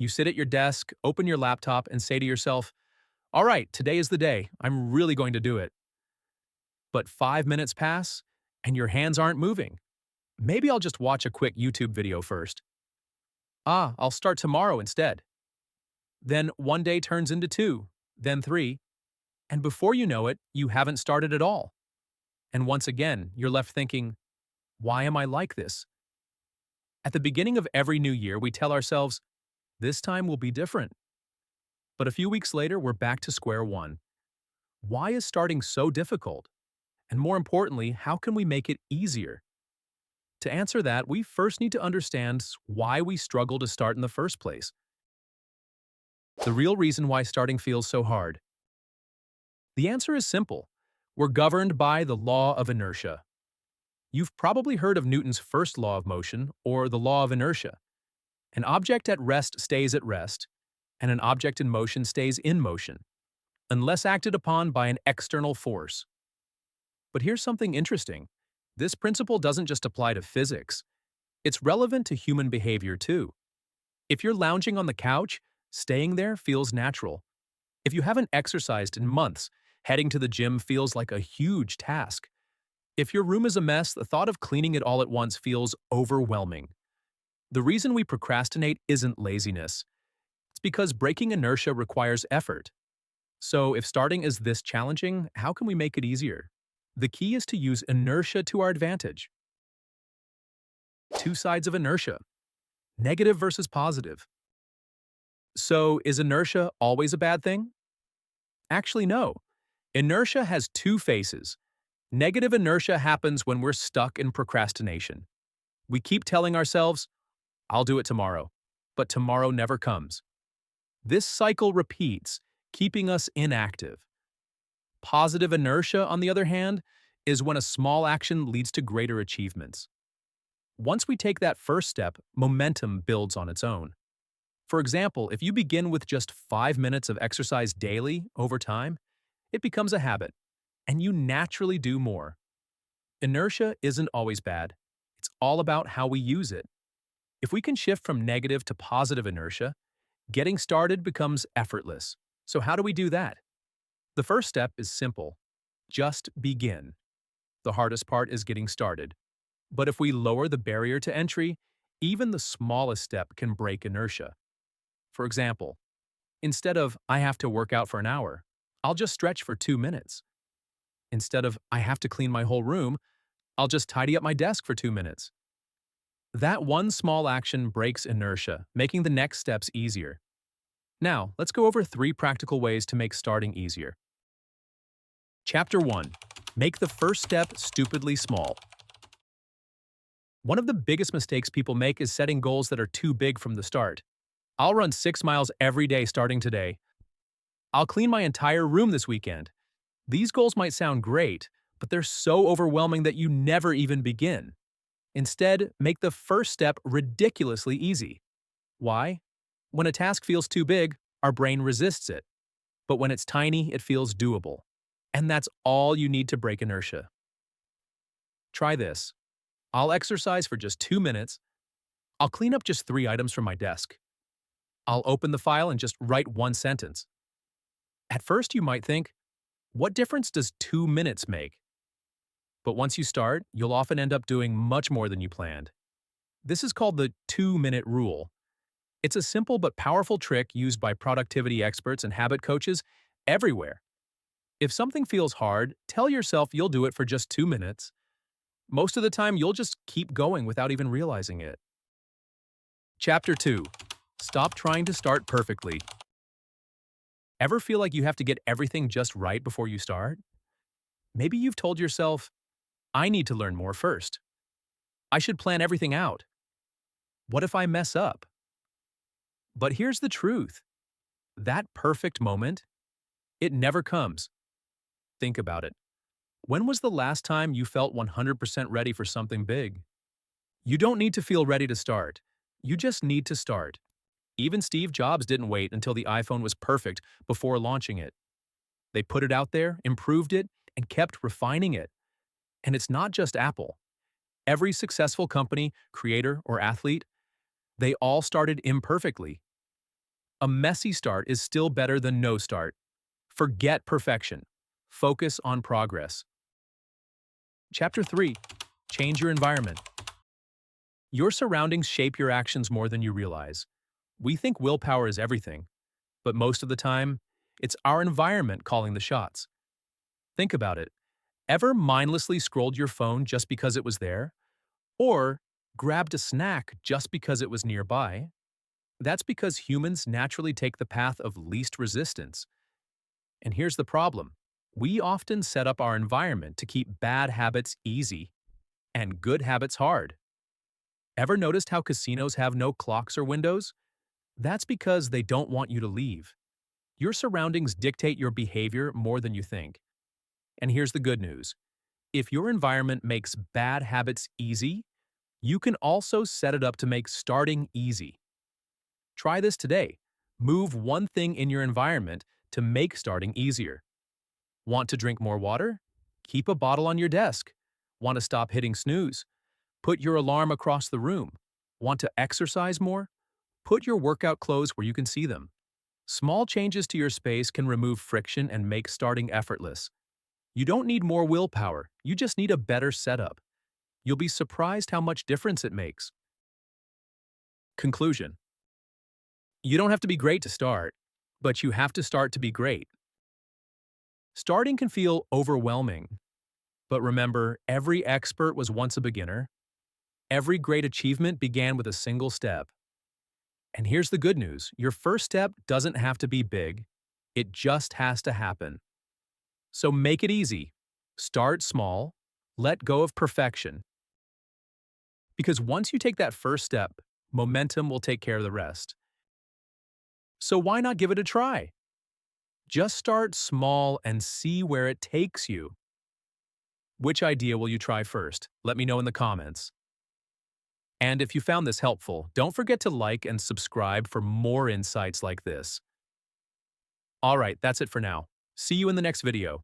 You sit at your desk, open your laptop, and say to yourself, all right, today is the day. I'm really going to do it. But 5 minutes pass, and your hands aren't moving. Maybe I'll just watch a quick YouTube video first. I'll start tomorrow instead. Then one day turns into two, then three, and before you know it, you haven't started at all. And once again, you're left thinking, why am I like this? At the beginning of every new year, we tell ourselves, this time will be different. But a few weeks later, we're back to square one. Why is starting so difficult? And more importantly, how can we make it easier? To answer that, we first need to understand why we struggle to start in the first place. The real reason why starting feels so hard. The answer is simple. We're governed by the law of inertia. You've probably heard of Newton's first law of motion, or the law of inertia. An object at rest stays at rest, and an object in motion stays in motion, unless acted upon by an external force. But here's something interesting. This principle doesn't just apply to physics. It's relevant to human behavior too. If you're lounging on the couch, staying there feels natural. If you haven't exercised in months, heading to the gym feels like a huge task. If your room is a mess, the thought of cleaning it all at once feels overwhelming. The reason we procrastinate isn't laziness. It's because breaking inertia requires effort. So if starting is this challenging, how can we make it easier? The key is to use inertia to our advantage. Two sides of inertia: negative versus positive. So is inertia always a bad thing? Actually, no. Inertia has two faces. Negative inertia happens when we're stuck in procrastination. We keep telling ourselves, I'll do it tomorrow, but tomorrow never comes. This cycle repeats, keeping us inactive. Positive inertia, on the other hand, is when a small action leads to greater achievements. Once we take that first step, momentum builds on its own. For example, if you begin with just 5 minutes of exercise daily over time, it becomes a habit, and you naturally do more. Inertia isn't always bad. It's all about how we use it. If we can shift from negative to positive inertia, getting started becomes effortless. So how do we do that? The first step is simple. Just begin. The hardest part is getting started. But if we lower the barrier to entry, even the smallest step can break inertia. For example, instead of I have to work out for an hour, I'll just stretch for 2 minutes. Instead of I have to clean my whole room, I'll just tidy up my desk for 2 minutes. That one small action breaks inertia, making the next steps easier. Now, let's go over 3 practical ways to make starting easier. Chapter 1. Make the first step stupidly small. One of the biggest mistakes people make is setting goals that are too big from the start. I'll run 6 miles every day starting today. I'll clean my entire room this weekend. These goals might sound great, but they're so overwhelming that you never even begin. Instead, make the first step ridiculously easy. Why? When a task feels too big, our brain resists it. But when it's tiny, it feels doable. And that's all you need to break inertia. Try this. I'll exercise for just 2 minutes. I'll clean up just 3 items from my desk. I'll open the file and just write 1 sentence. At first, you might think, what difference does 2 minutes make? But once you start, you'll often end up doing much more than you planned. This is called the 2-minute rule. It's a simple but powerful trick used by productivity experts and habit coaches everywhere. If something feels hard, tell yourself you'll do it for just 2 minutes. Most of the time, you'll just keep going without even realizing it. Chapter 2. Stop trying to start perfectly. Ever feel like you have to get everything just right before you start? Maybe you've told yourself, I need to learn more first. I should plan everything out. What if I mess up? But here's the truth. That perfect moment, it never comes. Think about it. When was the last time you felt 100% ready for something big? You don't need to feel ready to start. You just need to start. Even Steve Jobs didn't wait until the iPhone was perfect before launching it. They put it out there, improved it, and kept refining it. And it's not just Apple. Every successful company, creator, or athlete, they all started imperfectly. A messy start is still better than no start. Forget perfection. Focus on progress. Chapter 3. Change your environment. Your surroundings shape your actions more than you realize. We think willpower is everything, but most of the time, it's our environment calling the shots. Think about it. Ever mindlessly scrolled your phone just because it was there? Or grabbed a snack just because it was nearby? That's because humans naturally take the path of least resistance. And here's the problem. We often set up our environment to keep bad habits easy and good habits hard. Ever noticed how casinos have no clocks or windows? That's because they don't want you to leave. Your surroundings dictate your behavior more than you think. And here's the good news. If your environment makes bad habits easy, you can also set it up to make starting easy. Try this today. Move one thing in your environment to make starting easier. Want to drink more water? Keep a bottle on your desk. Want to stop hitting snooze? Put your alarm across the room. Want to exercise more? Put your workout clothes where you can see them. Small changes to your space can remove friction and make starting effortless. You don't need more willpower, you just need a better setup. You'll be surprised how much difference it makes. Conclusion. You don't have to be great to start, but you have to start to be great. Starting can feel overwhelming, but remember, every expert was once a beginner. Every great achievement began with a single step. And here's the good news. Your first step doesn't have to be big. It just has to happen. So make it easy. Start small. Let go of perfection. Because once you take that first step, momentum will take care of the rest. So why not give it a try? Just start small and see where it takes you. Which idea will you try first? Let me know in the comments. And if you found this helpful, don't forget to like and subscribe for more insights like this. Alright, that's it for now. See you in the next video.